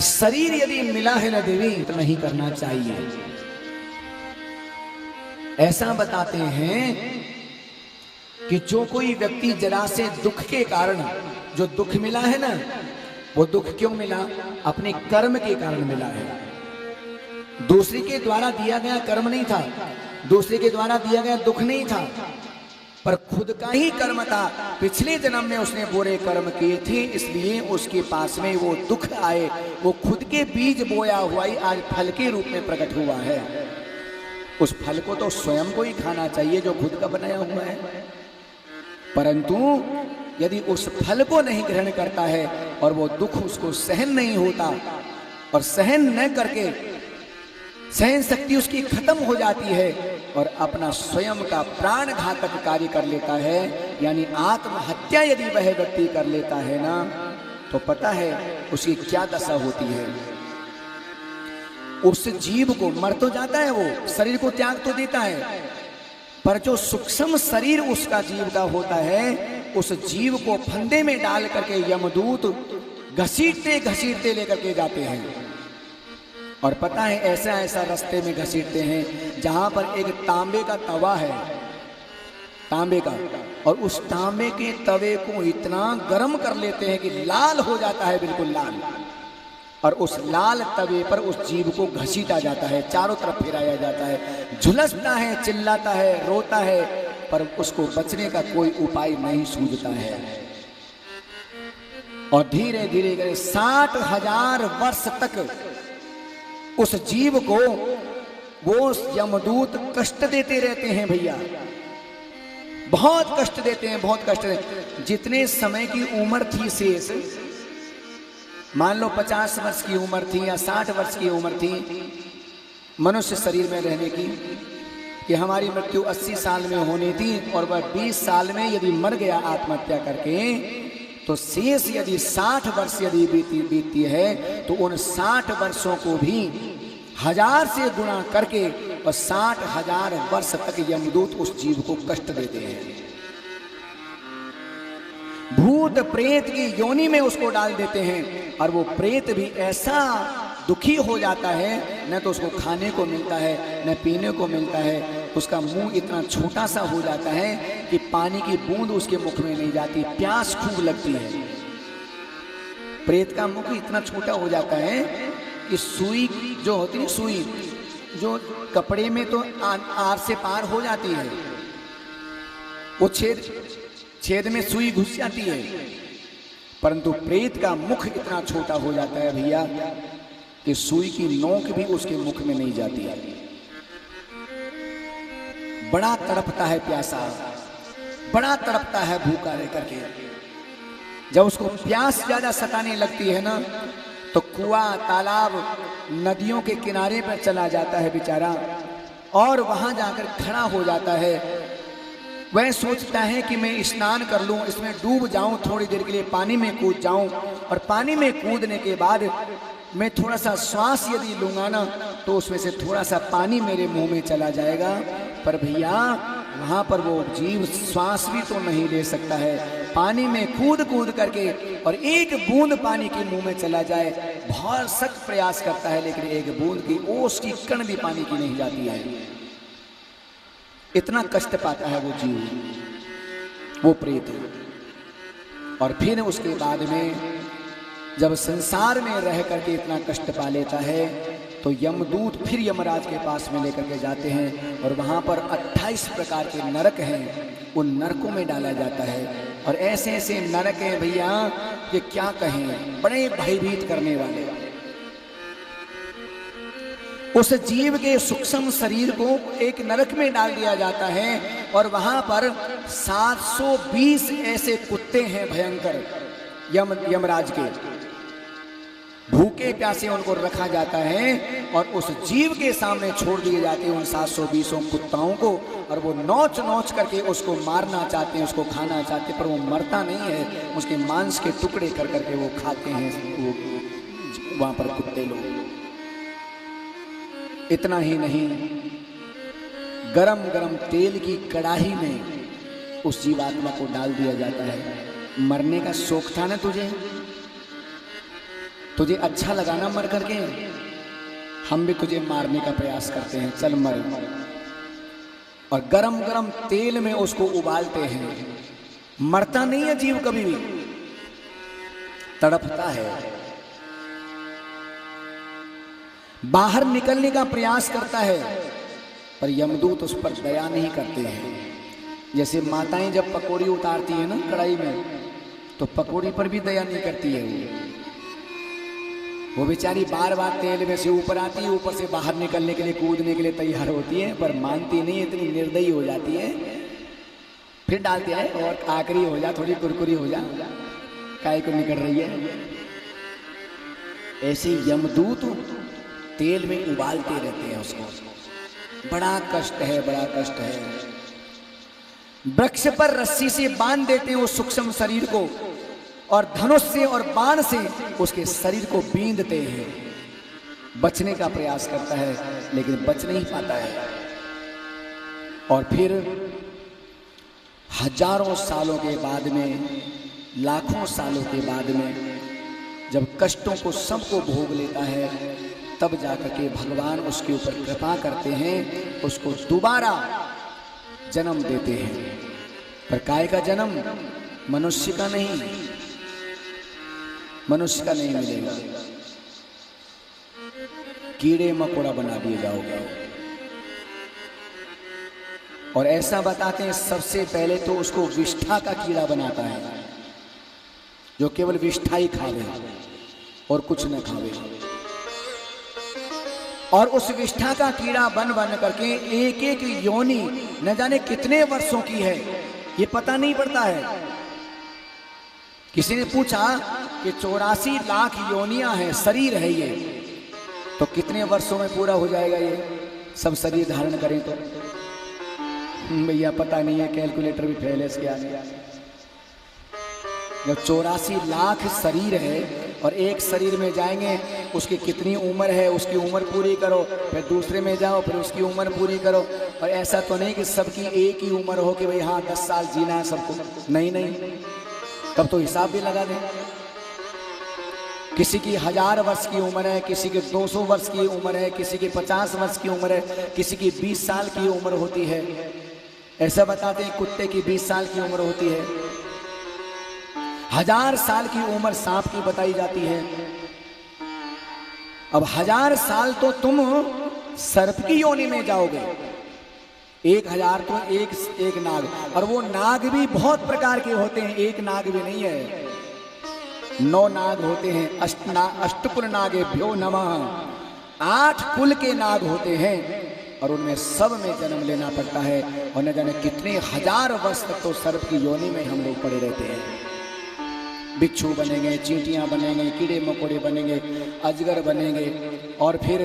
शरीर यदि मिला है ना देवी तो नहीं करना चाहिए। ऐसा बताते हैं कि जो कोई व्यक्ति जरा से दुख के कारण, जो दुख मिला है ना, वो दुख क्यों मिला? अपने कर्म के कारण मिला है। दूसरे के द्वारा दिया गया कर्म नहीं था, दूसरे के द्वारा दिया गया दुख नहीं था, पर खुद का ही कर्म था। पिछले जन्म में उसने बुरे कर्म किए थे, इसलिए उसके पास में वो दुख आए। वो खुद के बीज बोया हुआ ही आज फल के रूप में प्रकट हुआ है। उस फल को तो स्वयं को ही खाना चाहिए जो खुद का बनाया हुआ है, परंतु यदि उस फल को नहीं ग्रहण करता है और वो दुख उसको सहन नहीं होता और सहन न करके सहन शक्ति उसकी खत्म हो जाती है और अपना स्वयं का प्राण घातक कार्य कर लेता है, यानी आत्महत्या यदि वह व्यक्ति कर लेता है ना, तो पता है उसकी क्या दशा होती है। उस जीव को मर तो जाता है, वो शरीर को त्याग तो देता है, पर जो सूक्ष्म शरीर उसका जीव का होता है, उस जीव को फंदे में डाल करके यमदूत घसीटते घसीटते लेकर के जाते हैं। और पता है ऐसा ऐसा रास्ते में घसीटते हैं जहां पर एक तांबे का तवा है, तांबे का, और उस तांबे के तवे को इतना गर्म कर लेते हैं कि लाल हो जाता है, बिल्कुल लाल। और उस लाल तवे पर उस जीव को घसीटा जाता है, चारों तरफ फिराया जाता है, झुलसता है, चिल्लाता है, रोता है, पर उसको बचने का कोई उपाय नहीं सूझता है। और धीरे धीरे 60,000 वर्ष तक उस जीव को वो यमदूत कष्ट देते रहते हैं भैया, बहुत कष्ट देते हैं, बहुत कष्ट देते हैं। जितने समय की उम्र थी शेष, मान लो 50 वर्ष की उम्र थी या 60 वर्ष की उम्र थी मनुष्य शरीर में रहने की, कि हमारी मृत्यु 80 साल में होनी थी और वह 20 साल में यदि मर गया आत्महत्या करके, तो शेष यदि 60 वर्ष यदि बीतती है तो उन 60 वर्षों को भी 1000 से गुणा करके और 60,000 वर्ष तक यमदूत उस जीव को कष्ट देते हैं। भूत प्रेत की योनि में उसको डाल देते हैं और वो प्रेत भी ऐसा दुखी हो जाता है, न तो उसको खाने को मिलता है न पीने को मिलता है। उसका मुंह इतना छोटा सा हो जाता है कि पानी की बूंद उसके मुख में नहीं जाती, प्यास खूब लगती है। प्रेत का मुख इतना छोटा हो जाता है कि सुई जो होती है, सुई जो कपड़े में तो आर से पार हो जाती है, वो छेद में सुई घुस जाती है, परंतु प्रेत का मुख इतना छोटा हो जाता है भैया कि सुई की नोक भी उसके मुख में नहीं जाती है। बड़ा तड़पता है प्यासा, बड़ा तड़पता है भूखा रह करके। जब उसको प्यास ज्यादा सताने लगती है ना, तो कुआं, तालाब, नदियों के किनारे पर चला जाता है बेचारा और वहां जाकर खड़ा हो जाता है। वह सोचता है कि मैं स्नान कर लूं, इसमें डूब जाऊं, थोड़ी देर के लिए पानी में कूद जाऊं, और पानी में कूदने के बाद मैं थोड़ा सा श्वास यदि लूंगा ना, तो उसमें से थोड़ा सा पानी मेरे मुंह में चला जाएगा। पर भैया वहां पर वो जीव श्वास भी तो नहीं ले सकता है। पानी में कूद कूद करके और एक बूंद पानी के मुंह में चला जाए, बहुत सख्त प्रयास करता है, लेकिन एक बूंद की ओस की कण भी पानी की नहीं जाती है। इतना कष्ट पाता है वो जीव, वो प्रेत। और फिर उसके बाद में जब संसार में रह करके इतना कष्ट पा लेता है, तो यमदूत फिर यमराज के पास में लेकर के जाते हैं और वहां पर 28 प्रकार के नरक हैं, उन नरकों में डाला जाता है। और ऐसे ऐसे नरक हैं भैया कि क्या कहें, बड़े भयभीत करने वाले। उस जीव के सूक्ष्म शरीर को एक नरक में डाल दिया जाता है और वहां पर 720 ऐसे कुत्ते हैं भयंकर, यमराज के भूखे प्यासे उनको रखा जाता है और उस जीव के सामने छोड़ दिए जाते हैं उन 720 कुत्ताओं को, और वो नोच नोच करके उसको मारना चाहते हैं, उसको खाना चाहते हैं, पर वो मरता नहीं है। उसके मांस के टुकड़े कर करके वो खाते हैं वो वहां पर कुत्ते लोग। इतना ही नहीं, गरम गरम तेल की कड़ाही में उस जीवात्मा को डाल दिया जाता है। मरने का शौक था ना तुझे, तुझे अच्छा लगा ना मर करके, हम भी तुझे मारने का प्रयास करते हैं, चल मर। और गरम गरम तेल में उसको उबालते हैं। मरता नहीं है जीव कभी भी, तड़पता है, बाहर निकलने का प्रयास करता है, पर यमदूत उस पर दया नहीं करते हैं। जैसे माताएं जब पकौड़ी उतारती है ना कढ़ाई में, तो पकौड़ी पर भी दया नहीं करती है। वो बेचारी बार बार तेल में से ऊपर आती है, ऊपर से बाहर निकलने के लिए कूदने के लिए तैयार होती है, पर मानती नहीं, इतनी निर्दयी हो जाती है। फिर डालती है और आखिरी हो जा, थोड़ी कुरकुरी हो जा, काय को निकल रही है। ऐसे यमदूत तेल में उबालते रहते हैं उसको। बड़ा कष्ट है, बड़ा कष्ट है। वृक्ष पर रस्सी से बांध देते हैं उस सूक्ष्म शरीर को, और धनुष से और बाण से उसके शरीर को बींधते हैं। बचने का प्रयास करता है लेकिन बच नहीं पाता है। और फिर हजारों सालों के बाद में, लाखों सालों के बाद में जब कष्टों को सबको भोग लेता है, तब जाकर के भगवान उसके ऊपर कृपा करते हैं, उसको दोबारा जन्म देते हैं। पर काय का जन्म? मनुष्य का नहीं, मनुष्य का नहीं मिलेगा। कीड़े मकोड़ा बना दिए जाओगे। और ऐसा बताते हैं सबसे पहले तो उसको विष्ठा का कीड़ा बनाता है, जो केवल विष्ठा ही खावे और कुछ न खावे। और उस विष्ठा का कीड़ा बन बन करके एक एक योनि न जाने कितने वर्षों की है, ये पता नहीं पड़ता है। किसी ने पूछा कि 84 लाख योनियां हैं, शरीर है ये, तो कितने वर्षों में पूरा हो जाएगा ये सब शरीर धारण करें तो? भैया पता नहीं है, कैलकुलेटर भी फेल है इसके आगे। जब 84 लाख शरीर है और एक शरीर में जाएंगे, उसकी कितनी उम्र है, उसकी उम्र पूरी करो, फिर दूसरे में जाओ, फिर उसकी उम्र पूरी करो। और ऐसा तो नहीं कि सबकी एक ही उम्र हो कि भाई हाँ 10 साल जीना है सबको, नहीं नहीं, तब तो हिसाब भी लगा दें। किसी की 1000 वर्ष की उम्र है, किसी की 200 वर्ष की उम्र है, किसी की 50 वर्ष की उम्र है, किसी की 20 साल की उम्र होती है। ऐसा बताते हैं कुत्ते की 20 साल की उम्र होती है। 1000 साल की उम्र सांप की बताई जाती है। अब 1000 साल तो तुम सर्प की योनि में जाओगे, 1000 तो एक नाग, और वो नाग भी बहुत प्रकार के होते हैं, एक नाग भी नहीं है, 9 नाग होते हैं। अष्टकुल नागेभ्यो नमः, 8 कुल के नाग होते हैं, और उनमें सब में जन्म लेना पड़ता है। और न जाने कितने 1000 वर्ष तक तो सर्प की योनि में हम लोग पड़े रहते हैं। बिच्छू बनेंगे, चींटियां बनेंगे, कीड़े मकोड़े बनेंगे, अजगर बनेंगे, और फिर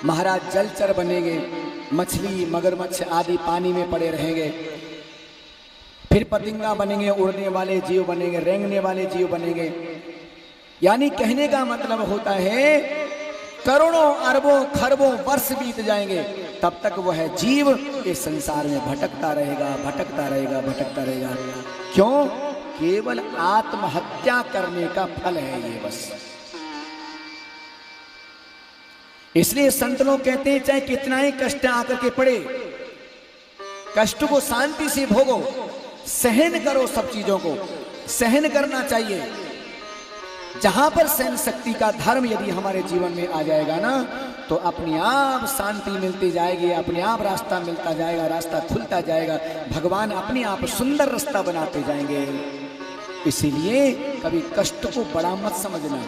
महाराज जलचर बनेंगे, मछली मगरमच्छ आदि पानी में पड़े रहेंगे। फिर पतंगा बनेंगे, उड़ने वाले जीव बनेंगे, रेंगने वाले जीव बनेंगे। यानी कहने का मतलब होता है करोड़ों अरबों खरबों वर्ष बीत जाएंगे, तब तक वह जीव इस संसार में भटकता रहेगा, भटकता रहेगा, भटकता रहेगा। क्यों? केवल आत्महत्या करने का फल है ये बस। इसलिए संत लोग कहते हैं चाहे कितना ही कष्ट आकर के पड़े, कष्ट को शांति से भोगो, सहन करो, सब चीजों को सहन करना चाहिए। जहां पर सहन शक्ति का धर्म यदि हमारे जीवन में आ जाएगा ना, तो अपने आप शांति मिलती जाएगी, अपने आप रास्ता मिलता जाएगा, रास्ता खुलता जाएगा, भगवान अपने आप सुंदर रास्ता बनाते जाएंगे। इसीलिए कभी कष्ट को बड़ा मत समझना।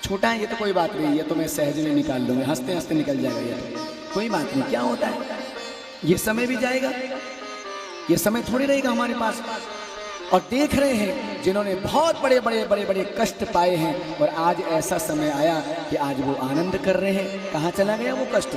छोटा है ये तो कोई बात नहीं, ये तो मैं सहज में निकाल लूंगा, हंसते हंसते निकल जाएगा, ये कोई बात नहीं, क्या होता है, ये समय भी जाएगा, ये समय थोड़ी रहेगा हमारे पास। और देख रहे हैं जिन्होंने बहुत बड़े बड़े बड़े बड़े कष्ट पाए हैं, और आज ऐसा समय आया कि आज वो आनंद कर रहे हैं। कहाँ चला गया वो कष्ट?